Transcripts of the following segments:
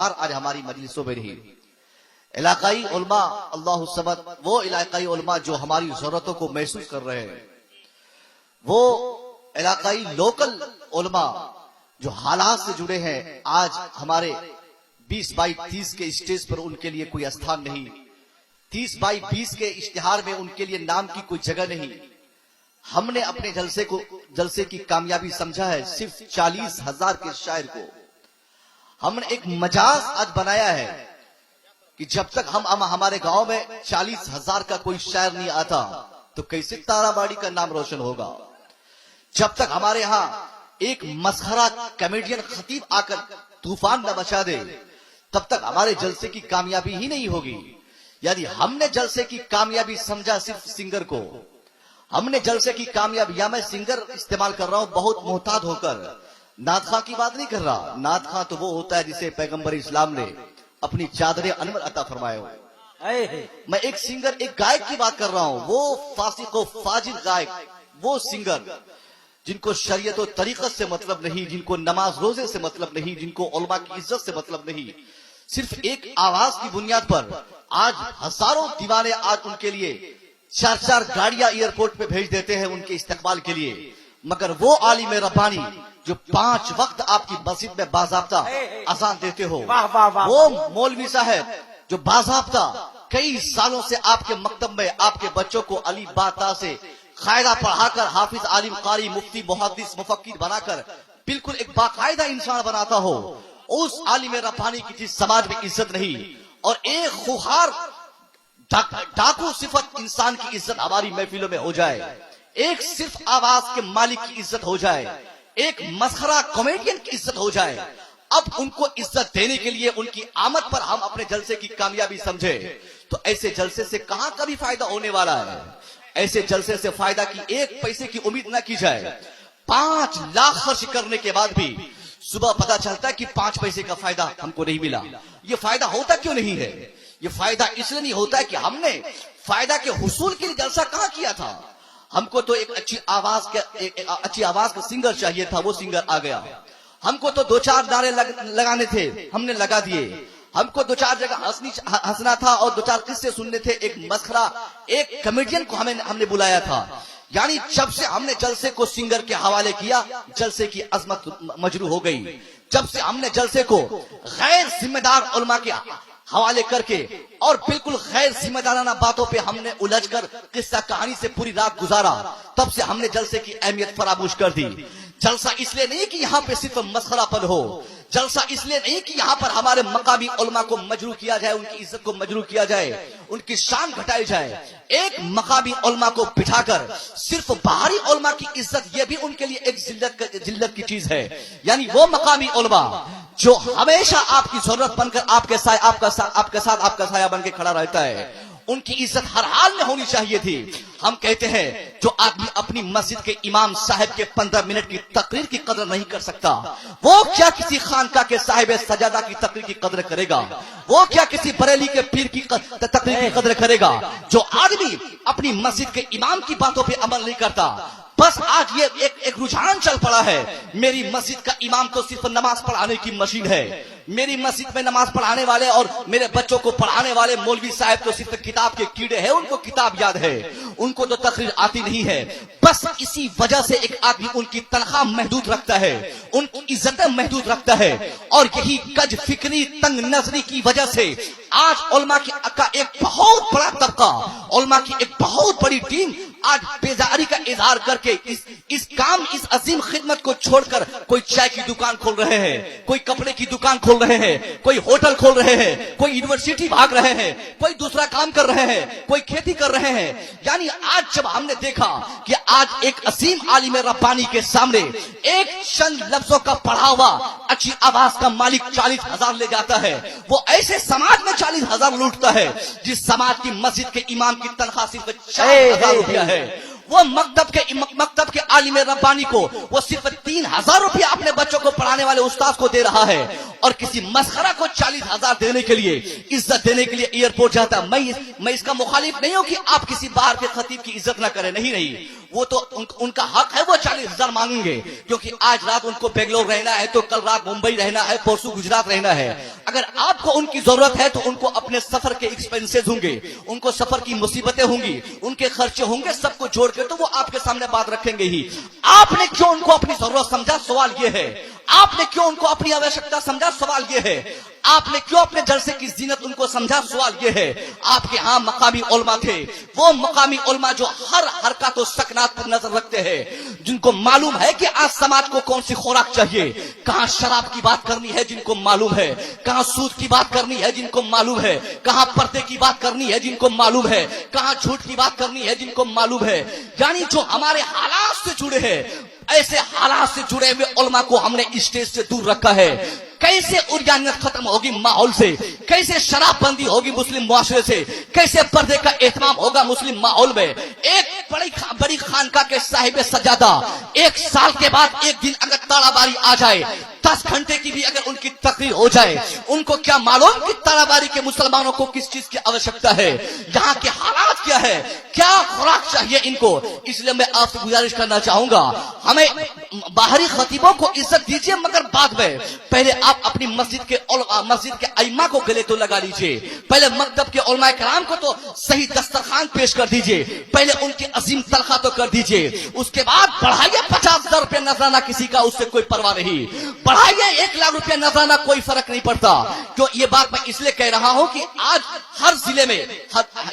آج ہماری مجلسوں میں رہی علاقائی علماء اللہ الصمد، وہ علاقائی علماء جو ہماری ضرورتوں کو محسوس کر رہے ہیں، وہ علاقائی لوکل علماء جو حالات سے جڑے ہیں، آج ہمارے 20/30 کے اسٹیج پر ان کے لیے کوئی استھان نہیں، 30/20 کے اشتہار میں ان کے لیے نام کی کوئی جگہ نہیں۔ ہم نے اپنے جلسے کی کامیابی سمجھا ہے صرف 40,000 کے شاعر کو۔ ہم نے ایک مجاز آج بنایا ہے کہ جب تک ہمارے گاؤں میں 40,000 کا کوئی شاعر نہیں آتا تو کیسے تارا باڑی کا نام روشن ہوگا؟ جب تک ہمارے ہاں ایک مسخرہ کامیڈین خطیب آ کر طوفان نہ مچا دے تب تک ہمارے جلسے کی کامیابی ہی نہیں ہوگی۔ یعنی ہم نے جلسے کی کامیابی سمجھا صرف سنگر کو، ہم نے جلسے کی کامیابی، یا میں سنگر استعمال کر رہا ہوں بہت محتاط ہو کر، نعت خواں کی بات نہیں کر رہا۔ نعت خواں تو وہ ہوتا ہے جسے پیغمبر اسلام نے اپنی چادر انور عطا فرمائے ہو۔ میں ایک سنگر، ایک گائک کی بات کر رہا ہوں، وہ فاسق و فاجر گائک، وہ سنگر جن کو شریعت و طریقت سے مطلب نہیں، جن کو نماز روزے سے مطلب نہیں، جن کو علماء کی عزت سے مطلب نہیں، صرف ایک آواز کی بنیاد پر آج ہزاروں دیوانے آج ان کے لیے 4 گاڑیاں ایئرپورٹ پہ بھیج دیتے ہیں ان کے استقبال کے لیے۔ مگر وہ عالم ربانی جو 5 وقت آپ کی مسجد میں باضابطہ اذان دیتے ہو، وہ مولوی صاحب جو باضابطہ کئی سالوں سے آپ کے مکتب میں آپ کے بچوں کو علی با تا سے قاعدہ پڑھا کر حافظ، عالم، قاری، مفتی، محدث، مفکر بنا کر بالکل ایک باقاعدہ انسان بناتا ہو، اس عالم ربانی کی جس سماج میں عزت نہیں، اور ایک خوخار ڈاکو صفت انسان کی عزت ہماری محفلوں میں ہو جائے، ایک صرف آواز کے مالک کی عزت ہو جائے، ایک مسخرہ کامیڈین کی عزت ہو جائے، اب ان کو عزت دینے کے لیے ان کی آمد پر ہم اپنے جلسے کی کامیابی سمجھے تو ایسے جلسے سے کہاں کبھی فائدہ ہونے والا ہے؟ ایسے جلسے سے فائدہ کی 1 پیسے کی امید نہ کی جائے۔ 5 لاکھ خرچ کرنے کے بعد بھی صبح پتا چلتا ہے کہ 5 پیسے کا فائدہ ہم کو نہیں ملا۔ یہ فائدہ ہوتا کیوں نہیں ہے؟ یہ فائدہ اس لیے نہیں ہوتا ہے کہ ہم نے فائدہ کے حصول کے لیے جلسہ کہاں کیا تھا۔ ہم کو تو ایک اچھی آواز کا سنگر چاہیے تھا، وہ سنگر آ گیا۔ ہم کو تو 2-4 نعرے لگانے تھے، ہم نے لگا دیے۔ ہم کو 2-4 جگہ ہنسنا تھا اور 2-4 قصے سننے تھے، ایک مسخرہ، ایک کامیڈین کو ہم نے بلایا تھا۔ یعنی جب سے ہم نے جلسے کو سنگر کے حوالے کیا، جلسے کی عظمت مجروح ہو گئی۔ جب سے ہم نے جلسے کو غیر ذمہ دار علماء کے حوالے کر کے اور بالکل غیر ذمہ دارانہ باتوں پہ ہم نے الجھ کر قصہ کہانی سے پوری رات گزارا، تب سے ہم نے جلسے کی اہمیت فراموش کر دی۔ جلسہ اس لیے نہیں کہ یہاں پہ صرف مسخرہ پن ہو، جلسہ اس لیے نہیں کہ یہاں پر ہمارے مقامی علماء کو مجروح کیا جائے، ان کی عزت کو مجروح کیا جائے، ان کی شان گھٹائی جائے۔ ایک مقامی علماء کو بٹھا کر صرف باہری علماء کی عزت، یہ بھی ان کے لیے ایک ذلت کی چیز ہے۔ یعنی وہ مقامی علماء جو ہمیشہ آپ کی ضرورت بن کر آپ کے ساتھ آپ کا سایہ بن کے کھڑا رہتا ہے، ان کی عزت ہر حال میں ہونی چاہیے تھی۔ ہم کہتے ہیں جو آدمی اپنی مسجد کے امام صاحب کے 15 منٹ کی تقریر کی قدر نہیں کر سکتا، وہ کیا کسی خانقاہ کے صاحب سجادہ کی تقریر کی قدر کرے گا؟ وہ کیا کسی بریلی کے پیر کی تقریر کی قدر کرے گا؟ جو آدمی اپنی مسجد کے امام کی باتوں پہ عمل نہیں کرتا، بس آج یہ ایک رجحان چل پڑا ہے، میری مسجد کا امام تو صرف نماز پڑھانے کی مشین ہے، میری مسجد میں نماز پڑھانے والے اور میرے بچوں کو پڑھانے والے مولوی صاحب تو صرف کتاب کے کیڑے ہیں، ان کو کتاب یاد ہے، ان کو تو تقریر آتی نہیں ہے۔ بس اسی وجہ سے ایک آدمی ان کی تنخواہ محدود رکھتا ہے، ان کی عزتیں محدود رکھتا ہے، اور یہی کج فکری، تنگ نظری کی وجہ سے آج علماء کا ایک بہت بڑا طبقہ، علماء کی ایک بہت بڑی ٹیم آج بیزاری کا اظہار کر کے اس عظیم خدمت کو چھوڑ کر کوئی چائے کی دکان کھول رہے ہیں، کوئی کپڑے کی دکان کھول رہے ہیں، کوئی ہوٹل کھول رہے ہیں، کوئی یونیورسٹی بھاگ رہے ہیں، کوئی دوسرا کام کر رہے ہیں، کوئی کھیتی کر رہے ہیں۔ یعنی آج جب ہم نے دیکھا کہ آج ایک عظیم عالم ربانی کے سامنے ایک چند لفظوں کا پڑھا ہوا اچھی آواز کا مالک 40,000 لے جاتا ہے، وہ ایسے سماج میں 40,000 لوٹتا ہے جس سماج کی مسجد کے امام کی تنخواہ صرف 4,000 روپیہ ہے، वो मकतब के आलिम रब्बानी को वो सिर्फ 3,000 रुपया अपने बच्चों को पढ़ाने वाले उस्ताद को दे रहा है, और किसी मस्खरा को 40,000 देने के लिए, इज्जत देने के लिए एयरपोर्ट जाता है। मैं इसका मुखालिफ नहीं हूं कि आप किसी बाहर के खतीब की इज्जत ना करें, नहीं, वो तो उनका हक है, वो 40,000 मांगेंगे, क्योंकि आज रात उनको बेंगलोर रहना है, तो कल रात मुंबई रहना है, परसों गुजरात रहना है। अगर आपको उनकी जरूरत है तो उनको अपने सफर के एक्सपेंसेस होंगे, उनको सफर की मुसीबतें होंगी, उनके खर्चे होंगे, सबको जोड़ के तो वो आपके सामने बात रखेंगे ही। आपने क्यों उनको अपनी जरूरत समझा, सवाल ये है। आपने क्यों उनको अपनी आवश्यकता समझा, सवाल ये है। आपने क्यों अपने जलसे की जीनत उनको समझा, सवाल ये है। आपके यहाँ मकामी उलमा थे, वो मकामी उलमा जो हर हरकत और सकनात पर नजर रखते हैं, जिनको मालूम है कि आज समाज को कौन सी खुराक चाहिए, कहाँ शराब की बात करनी है जिनको मालूम है, कहाँ सूद की बात करनी है जिनको मालूम है, कहाँ पर्दे की बात करनी है जिनको मालूम है, कहाँ झूठ की बात करनी है जिनको मालूम है। यानी जो हमारे हालात से जुड़े हैं, ऐसे हालात से जुड़े हुए उलमा को हमने स्टेज से दूर रखा है। कैसे उर्जानियत खत्म होगी माहौल से, कैसे शराबबंदी होगी मुस्लिम मुआशरे से, कैसे पर्दे का एहतमाम होगा मुस्लिम माहौल में। एक बड़ी खानका के साहिब सजादा 1 साल के बाद एक दिन अगर तालाबारी आ जाए, 10 घंटे की भी अगर उनकी तकरीर हो जाए, उनको क्या मालूम कि तालाबारी के मुसलमानों को किस चीज की आवश्यकता है, यहाँ के हालात क्या है, क्या खुराक चाहिए इनको। इसलिए मैं आपसे गुजारिश करना चाहूंगा, हमें बाहरी खतीबों को इज्जत दीजिए, मगर बाद में पहले आप अपनी मस्जिद के अइम्मा को गले तो लगा लीजिए, पहले मकतब के उलमाए कराम को तो सही दस्तरखान पेश कर दीजिए, पहले उनकी अजीम तनख्वाह तो कर दीजिए, उसके बाद बढ़ाइए 50,000 रुपया नजराना, किसी का उससे कोई परवाह नहीं, बढ़ाइए 1 लाख रुपया नजराना, कोई फर्क नहीं पड़ता। क्यों ये बात मैं इसलिए कह रहा हूं कि आज हर जिले में,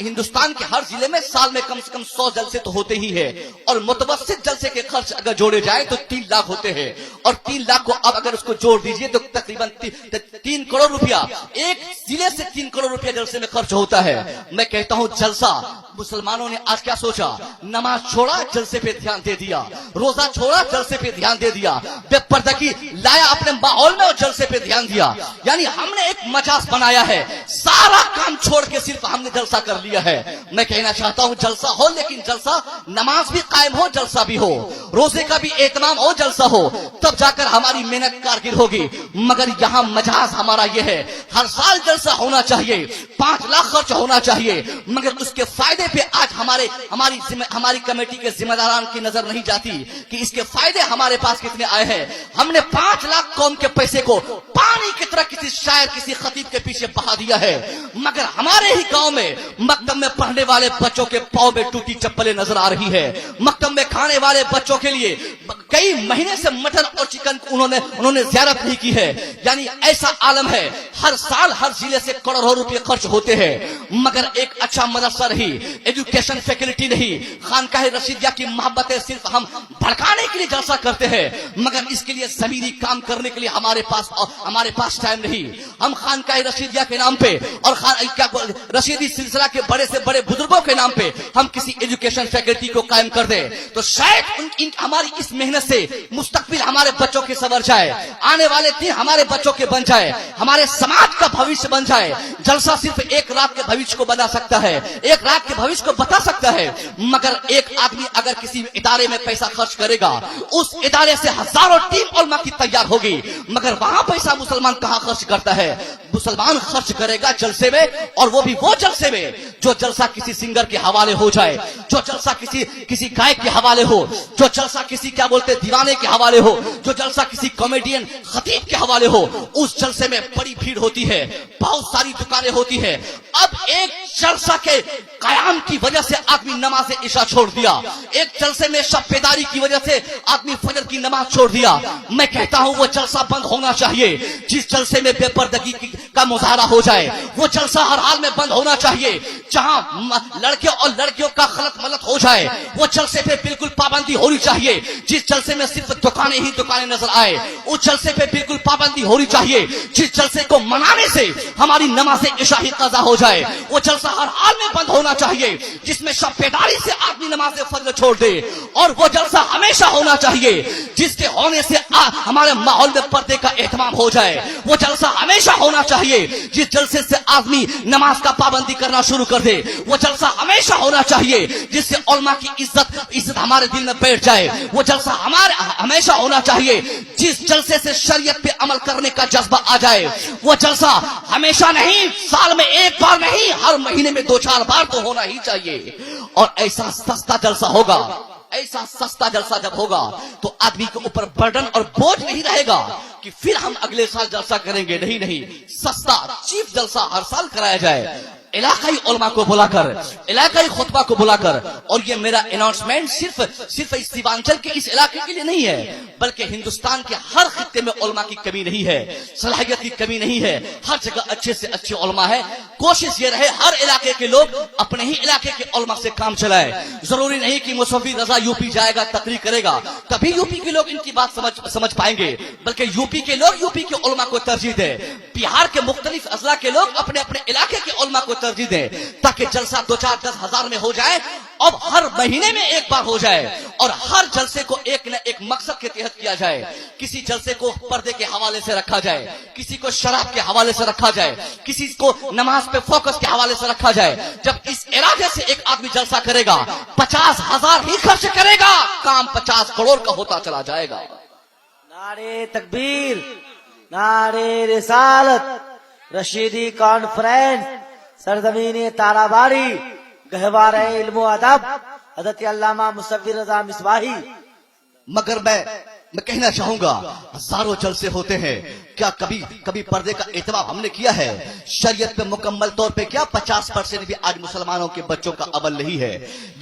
हिंदुस्तान के हर जिले में साल में कम से कम 100 जलसे तो होते ही है, और मुतवस्सित जलसे के खर्च अगर जोड़े जाए तो 3 लाख होते हैं, और 3 लाख को अब अगर उसको जोड़ दीजिए तो तकरीबन 3 करोड़ रुपया, एक जिले से 3 करोड़ रुपया जलसे में खर्च होता है। मैं कहता हूं जलसा, मुसलमानों ने आज क्या सोचा, नमाज छोड़ा जलसे पे ध्यान दे दिया, रोजा छोड़ा जलसे पे ध्यान दे दिया, बेपर्दगी लाया अपने माहौल में और जलसे पे ध्यान दिया। यानी हमने एक मजाज बनाया है, सारा काम छोड़ के सिर्फ हमने जलसा कर लिया है। मैं कहना चाहता हूं जलसा हो, लेकिन जलसा नमाज भी कायम हो, जलसा भी हो, रोजे का भी एहतमाम हो, जलसा हो, तब जाकर हमारी मेहनत कारगिर होगी। मगर यहाँ मजाज हमारा ये है, हर साल जलसा होना चाहिए, 5 लाख खर्च होना चाहिए, मगर उसके फायदे पे आज हमारी कमेटी के जिम्मेदारान की नजर नहीं जाती कि इसके फायदे हमारे पास कितने आए हैं। हमने 5 लाख कौम के पैसे को पानी की तरह किसी शायर, किसी खतीब के पीछे बहा दिया है, मगर हमारे ही गांव में मकतब में पढ़ने वाले बच्चों के पांव में टूटी चप्पलें नजर आ रही है, मकतब में खाने वाले बच्चों के लिए कई महीने से मटन और चिकन उन्होंने ज़ियारत नहीं की है। यानी ऐसा आलम है, हर साल हर जिले से करोड़ों रुपए खर्च होते हैं, मगर एक अच्छा मदरसा नहीं, एजुकेशन फैसिलिटी नहीं, खानकाह रशीदिया की मोहब्बतें सिर्फ हम भड़काने के लिए जलसा करते हैं, मगर इसके लिए ज़मीनी काम करने के लिए हमारे पास टाइम नहीं। हम खानकाह रशीदिया के नाम पे और रशीदी सिलसिला के बड़े से बड़े बुजुर्गों के नाम पे हम किसी एजुकेशन फैकल्टी को कायम कर दें तो शायद हमारी इस मेहनत से मुस्तकबिल हमारे बच्चों के संवर जाए, आने वाले दिन हमारे बच्चों के बन जाए, हमारे समाज का भविष्य बन जाए। जलसा सिर्फ एक रात के भविष्य को बना सकता है, एक रात के भविष्य को बता सकता है, मगर एक आदमी अगर किसी इदारे में पैसा खर्च करेगा, उस इदारे से हजारों टीम उलमा की तैयार होगी, मगर वहां पैसा मुसलमान कहां खर्च करता है? मुसलमान खर्च करेगा जलसे में, और वो भी वो जलसे में जो जलसा किसी सिंगर के हवाले हो जाए, जो जलसा किसी गायक के हवाले हो, जो जलसा किसी क्या बोलते दीवाने के हवाले हो, जो जलसा किसी कॉमेडियन खतीब के हवाले हो। उस जलसे में बड़ी भीड़ होती है, बहुत सारी दुकानें होती है। अब एक जलसा के कयाम की वजह से आदमी नमाज इशा छोड़ दिया, एक जलसे में शब बेदारी की वजह से आदमी फजर की नमाज छोड़ दिया। मैं कहता हूं वो जलसा बंद होना चाहिए। जिस जलसे में बेपर्दगी का मुजाहरा हो जाए, वो जलसा हर हाल में बंद होना चाहिए। जहां लड़के और लड़कियों का खलत मलत हो जाए, वो जलसे पे बिल्कुल पाबंदी होनी चाहिए। जिस जलसे में सिर्फ दुकानें ही दुकानें नजर आए, उस जलसे पे बिल्कुल पाबंदी होनी चाहिए। जिस जलसे को मनाने से हमारी नमाज इशा ही कज़ा हो जाए, वो जलसा जलसा हर हाल में बंद होना चाहिए, जिसमें शब बेदारी से आदमी नमाज फर्ज छोड़ दे, और वो जलसा हमेशा होना चाहिए जिसके होने से हमारे माहौल में पर्दे का एहतमाम हो जाए। वो जलसा हमेशा होना चाहिए जिस जलसे से आदमी नमाज का पाबंदी करना शुरू कर दे। वो जलसा हमेशा होना चाहिए जिससे उलमा की इज्जत हमारे दिल में बैठ जाए। वो जलसा हमेशा होना चाहिए जिस जलसे से शरीयत पे अमल करने का जज्बा आ जाए। वो जलसा हमेशा नहीं, साल में एक बार नहीं, हर महीने में 2-4 बार तो होना ही चाहिए। और ऐसा सस्ता जलसा होगा, ऐसा सस्ता जलसा जब होगा तो आदमी के ऊपर बर्डन और बोझ नहीं रहेगा कि फिर हम अगले साल जलसा करेंगे। नहीं, सस्ता चीफ जलसा हर साल कराया जाए, इलाकाई उलमा को बुलाकर, इलाकाई खुतबा को बुलाकर। और ये मेरा अनाउंसमेंट सिर्फ इस सीमांचल के इस इलाके के लिए नहीं है, बल्कि हिंदुस्तान के हर खित्ते में उलमा की कमी नहीं है, सलाहियत की कमी नहीं है, हर जगह अच्छे से अच्छे उलमा है। कोशिश ये रहे हर इलाके के लोग अपने ही इलाके के उलमा से काम चलाए। जरूरी नहीं कि मुसव्वी रजा यूपी जाएगा, तकरीर करेगा, तभी यूपी के लोग इनकी बात समझ पाएंगे, बल्कि यूपी के लोग यूपी के उलमा को तरजीह दे, बिहार के मुख्तलिफ अजला के लोग अपने अपने इलाके के उलमा को तरजीह दें, ताकि जलसा 2-4-10 हजार में हो जाए, अब हर महीने में एक बार हो जाए, और हर जलसे को एक न एक मकसद के तहत किया जाए। किसी जलसे को पर्दे के हवाले से रखा जाए, किसी को शराब के हवाले से रखा जाए, किसी को नमाज पे फोकस के हवाले से रखा जाए। जब इस इरादे से एक आदमी जलसा करेगा, 50,000 ही खर्च करेगा, काम 50 करोड़ का होता चला जाएगा। नारे तकबीर, नारे रिसालत, रशीदी कॉन्फ्रेंस, सरजमीन ताराबारी, गहवारे इल्म अदब, हज़रत अल्लामा मुसव्विर रज़ा मिसबाही। मगर मैं कहना चाहूंगा, हजारों जलसे होते हैं, क्या कभी पर्दे का एहतमाम हमने किया है? शरीयत पे मुकम्मल तौर पे क्या 50% भी आज मुसलमानों के बच्चों का अमल नहीं है।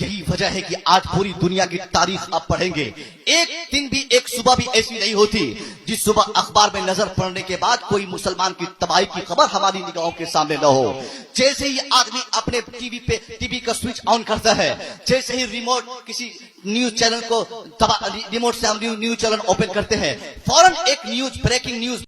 यही वजह है कि आज पूरी दुनिया की तारीख आप पढ़ेंगे, एक दिन भी, एक सुबह भी ऐसी नहीं होती जिस सुबह अखबार में नजर पड़ने के बाद कोई मुसलमान की तबाही की खबर हमारी निगाहों के सामने न हो। जैसे ही आदमी अपने टीवी का स्विच ऑन करता है, जैसे ही रिमोट किसी न्यूज चैनल को रिमोट से हम न्यूज चैनल ओपन करते हैं, फौरन एक न्यूज, ब्रेकिंग न्यूज